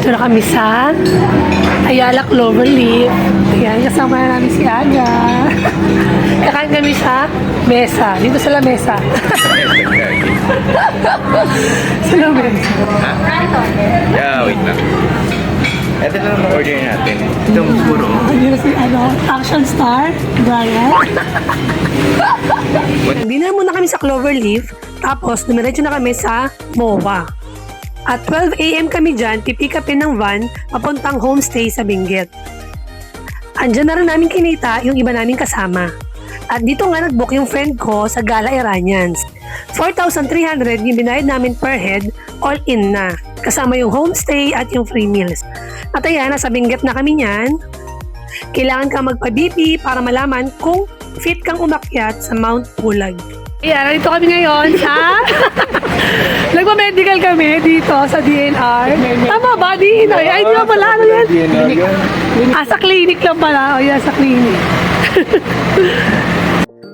Dito na kami sa Ayala Cloverleaf. Ayan, kasama na namin si Aga. Kakain kami sa mesa. Dito sa lamesa. Sa lamesa. Yeah, wait lang. Ito na naman order natin. Itong puro. Dito si action star, Brian. Dinner muna kami sa Cloverleaf. Tapos, dumiretso na kami sa MOA. At 12 a.m. kami dyan, pipick upin ng van, papuntang homestay sa Benguet. Andyan na rin namin kinita yung iba naming kasama. At dito nga nag-book yung friend ko sa Gala Iranians. 4,300 yung binayad namin per head, all in na. Kasama yung homestay at yung free meals. At ayan, nasa Benguet na kami niyan. Kailangan kang magpa-BP para malaman kung fit kang umakyat sa Mount Pulag. Ayan, nandito kami ngayon sa... Nagpa-medical kami dito sa DNR. Tama ba? DNR? Ay, di ba pala? Ano yan? Sa clinic lang pala. O yan, sa clinic.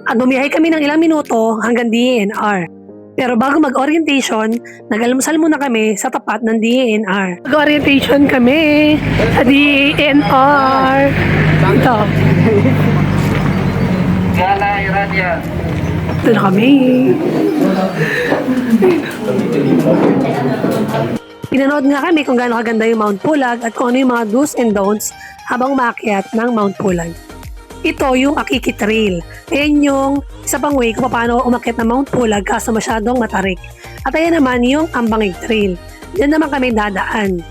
At bumiyahe kami ng ilang minuto hanggang DNR. Pero bago mag-orientation, nag-almusal muna kami sa tapat ng DNR. Mag-orientation kami sa DNR. Ito. Gala Irania. Ito na kami. Pinanood nga kami kung gaano kaganda yung Mount Pulag at kung ano yung mga do's and don'ts habang umakyat ng Mount Pulag. Ito yung Akiki Trail. Ayan yung isa pang way kung paano umakyat ng Mount Pulag kaso masyadong matarik. At ayan naman yung Ambangig Trail. Diyan naman kami dadaan.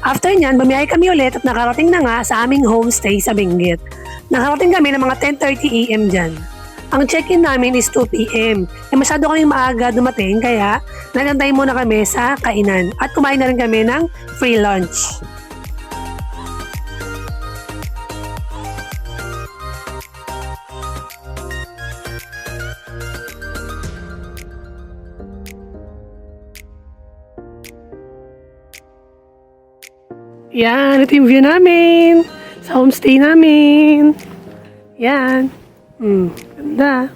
After nyan, bumiyahe kami ulit at nakarating na nga sa aming homestay sa Benguet. Nakarating kami ng mga 10:30 a.m. dyan. Ang check-in namin is 2 p.m. Masyado kaming maaga dumating kaya nagantay muna kami sa kainan at kumain na rin kami ng free lunch. Yan, ito yung view namin sa homestay namin. Yan. Ganda.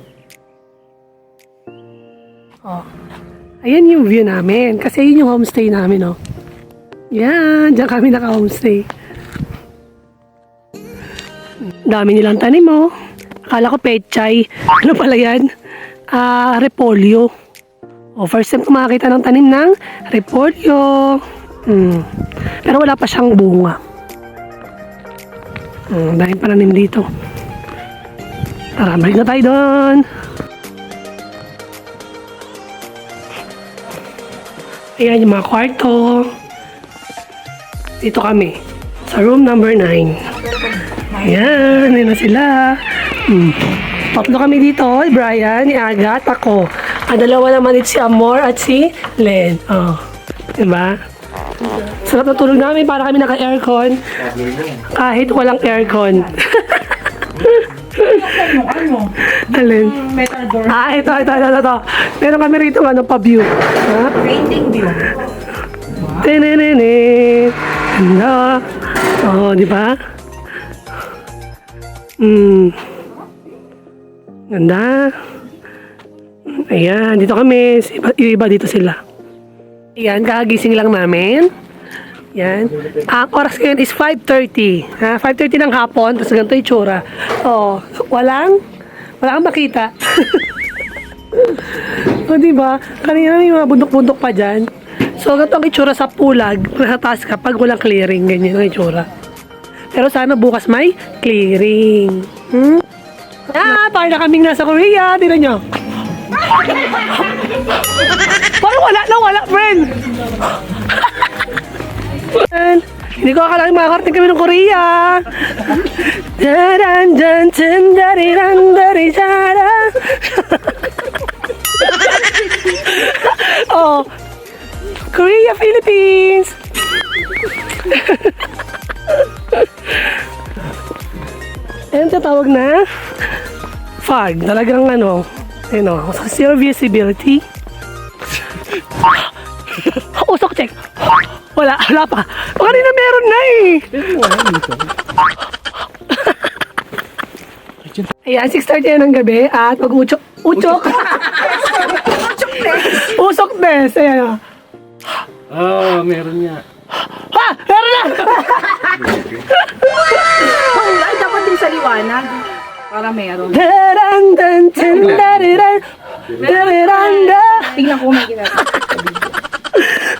Oh. Ayan yung view namin. Kasi yun yung homestay namin, oh. Yan, dyan kami naka-homestay. Dami nilang tanim, oh. Akala ko pechay. Ano pala yan? Repolyo. Oh, first time ko makakita ng tanim ng repolyo. Pero wala pa siyang bunga. Dahil pananim dito. Tara, balik na tayo doon. Ayan yung mga kwarto. Dito kami. Sa room number 9. Ayan, ayan na sila. Tatlo kami dito. Brian, ni Aga at ako. Ang dalawa naman dito si Amor at si Len. Oh, diba? Sarap na tulog namin para kami naka-aircon. Kahit walang aircon. Alin? Metal door. Ito. Meron kami rito pa-view. Painting view. Tinininin. Ganda. Oo, di ba? Ganda. Ayan, dito kami. Iba dito sila. Ayan, kakagising lang namin. Yan. Ang oras ngayon is 5:30. 5:30 ng hapon, tapos ganito yung tsura. Oh, wala kang makita. O, diba? Kanina may mga bundok-bundok pa dyan. So, ganito ang itsura sa Pulag. Nasa taas ka pag walang clearing. Ganyan ang itsura. Pero sana bukas may clearing. Parang na kaming nasa Korea. Tignan nyo. Parang wala, friend. Hindi ko akala makakarating kami ng Korea. Oh, Korea, Philippines. Ayan, tatawag na fog. Talagang zero visibility. Usok check. Wala pa. Kanina meron na eh. Ayan, 6:30 ng gabi at mag-utsok. Usok des. Ayan. Meron niya. Meron na! Ay, dapat din sa liwanag. Para meron. Tingnan ko may ginagawa.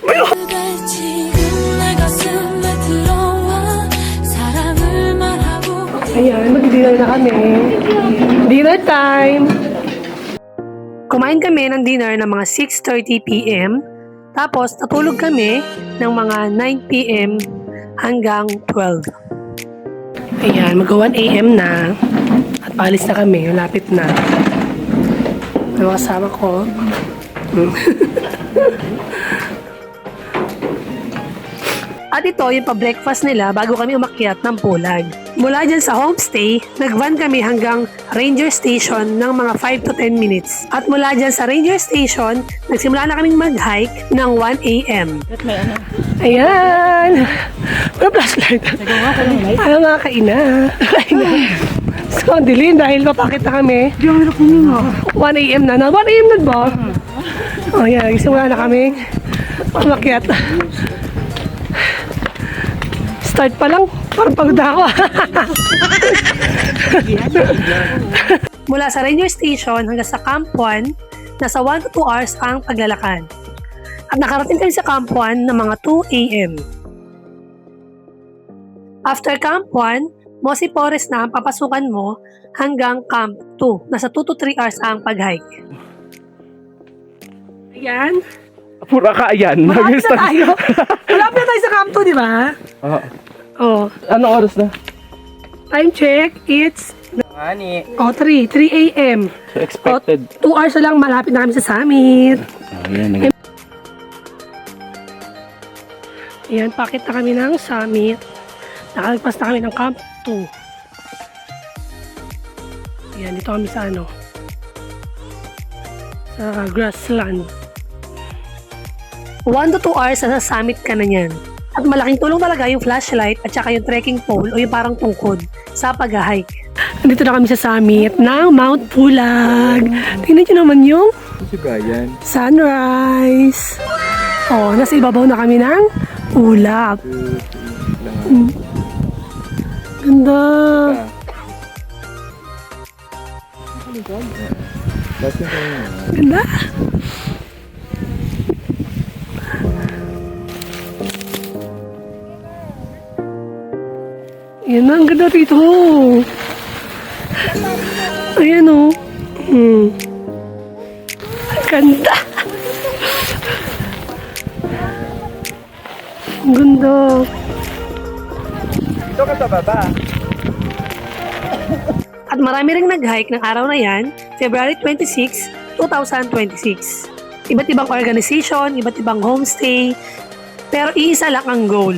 그대 지금 내 가슴에 들어와 사랑을 말하고 Ayan, mag-dinner na kami. Dinner time! Kumain kami ng dinner ng mga 6:30 p.m. Tapos natulog kami ng mga 9 p.m. hanggang 12. Ayan, mag-1 a.m. na. At paalis na kami, lapit na. Ang kasama ko. At ito yung pa-breakfast nila bago kami umakyat ng Pulag. Mula dyan sa homestay, nag-van kami hanggang Ranger Station ng mga 5 to 10 minutes. At mula dyan sa Ranger Station, nagsimula na kaming mag-hike ng 1 a.m. Ayan! May flashlight. Ayaw mga kaina. So, ang dilim dahil papakit na kami. 1 a.m. na. 1 a.m. na ba? O yan, nagsimula na kami umakyat. Start pa lang, parang pagod na ako. Mula sa Ranger Station hanggang sa Camp 1, nasa 1 to 2 hours ang paglalakad. At nakarating kami sa Camp 1 ng mga 2 a.m. After Camp 1, Mosi Forest na ang papasukan mo hanggang Camp 2. Nasa 2 to 3 hours ang pag-hike. Ayan. Pura ka yan. Malapit na tayo. Malapit na tayo sa Camp 2, di ba? Oh. Anong oras na? Time check, it's Ani. 3 a.m. So expected. 2 hours na lang, malapit na kami sa summit. Ayan. Ayan, pakit na kami ng summit. Nakalagpas na kami ng Camp 2. Ayan, dito kami sa sa grassland. 1 to 2 hours na sa summit ka na yan. At malaking tulong talaga yung flashlight at saka yung trekking pole o yung parang tungkod sa pag-hike. Nandito na kami sa summit ng Mount Pulag. Tingnan nyo naman yung Si Brian. sunrise. Oh, nasa ibabaw na kami ng ulap. Ganda. Ganda. Yan na, ang ganda rito. Ayan o. Ang ganda. Ang ganda. Ito ka sa baba. At marami ring nag-hike ng araw na yan, February 26, 2026. Iba't ibang organization, iba't ibang homestay, pero iisa lang ang goal.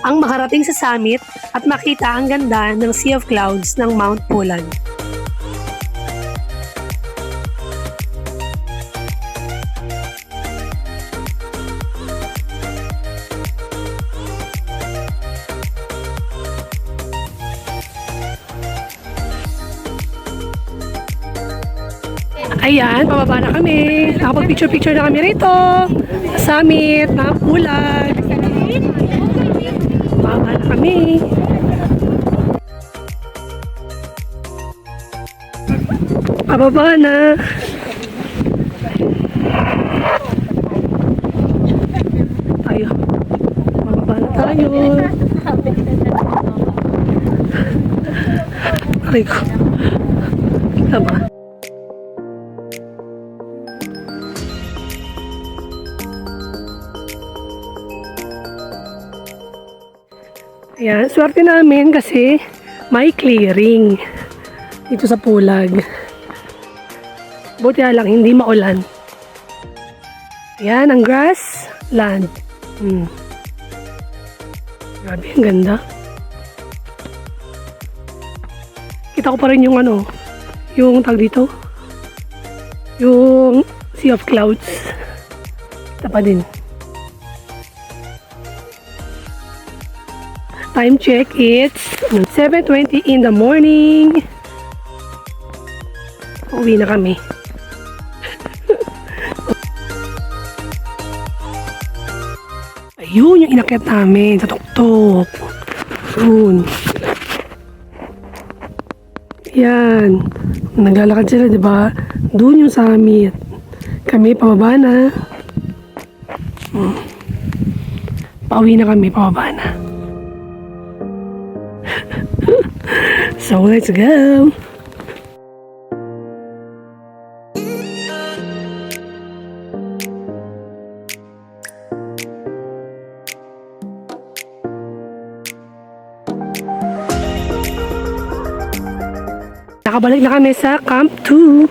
Ang makarating sa summit at makita ang ganda ng Sea of Clouds ng Mount Pulag. Ayan, pababa na kami. Nakapag-picture-picture na kami rito. Sa summit ng Pulag. Pababa na kami. Pababa na. Tayo. Pababa na tayo. Aray ko. Kita ba? Ayan, swerte namin kasi may clearing dito sa Pulag. Buti lang, hindi maulan. Ayan, ang grassland. Grabe, ang ganda. Kita ko pa rin yung yung tag dito. Yung Sea of Clouds. Kita pa din. Time check, it's 7:20 in the morning. Uwi na kami. Ayun yung inakyat namin sa tuktok. Yun. Yan. Naglalakad sila, di ba? Doon yung summit. Kami, pababa na. Pauwi na kami, pababa na. So, let's go! Nakabalik na kami sa Camp 2.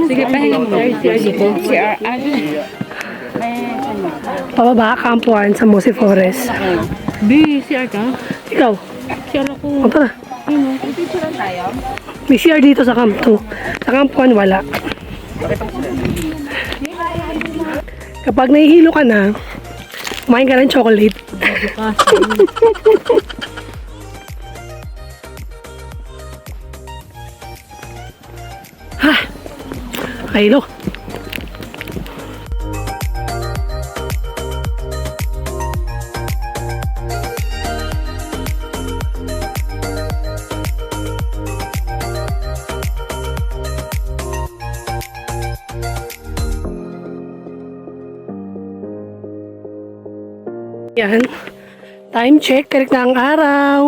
Sige, pahinga mo. CR. Pababa, Camp 1 sa Mose Forest. B, CR ka? Ikaw? CR ako. O, tara. Picture tayo? May CR dito sa Camp 2. Sa Camp 1, wala. Kapag nahihilo ka na, kumain ka ng chocolate. Ha! Hilo. Yan. Time check. Correct na ang araw.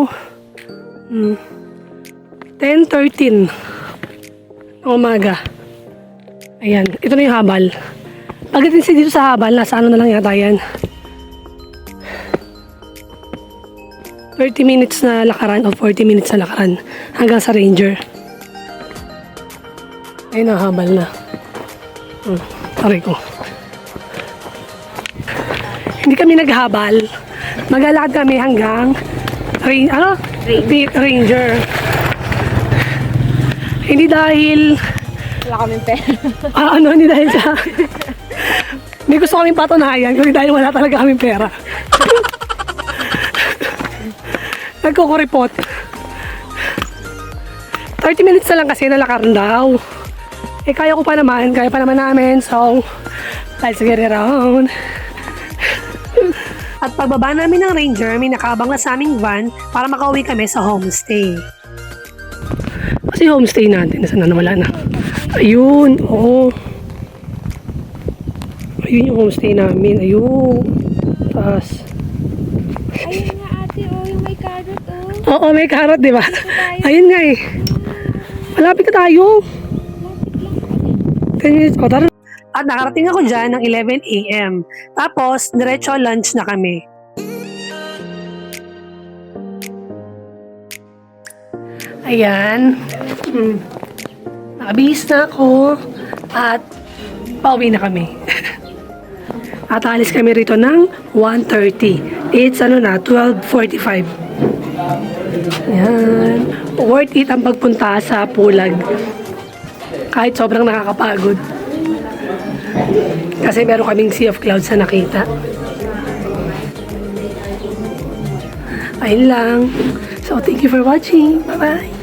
10:13 ng umaga. Ayan. Ito na yung habal. Pagdating siya dito sa habal, nasa ano na lang yata yan. 30 minutes na lakaran o 40 minutes na lakaran hanggang sa Ranger. Ayun na, habal na. Taray ko. Hindi kami naghabal. Maglalakad kami hanggang Ranger. Hindi dahil Wala kaming pera. hindi dahil sa may gusto kaming patunayan kundi dahil wala talaga kaming pera. Nagkukuripot. 30 minutes na lang kasi nalakaran daw. Eh kaya pa naman namin, so let's get it on. At pagbaba namin ng Ranger, may nakaabang na sa aming van para makauwi kami sa homestay. Kasi homestay natin, nasa na nawala na. Ayun, oo. Ayun yung homestay namin, ayun. Taas. Ayun nga ate, oh, yung may carrot, oh. Oo, may carrot, di ba? Ayun nga eh. Malapit na tayo. 10 minutes, o tara. At nakarating ako dyan ng 11 a.m. Tapos, diretso lunch na kami. Ayan. Nakabihis na ako. At pauwi na kami. At alis kami rito ng 1:30. It's 12:45. Ayan. Worth it ang pagpunta sa Pulag. Kahit sobrang nakakapagod. Kasi meron kaming sea of clouds na nakita. Ayun lang. So, thank you for watching. Bye-bye.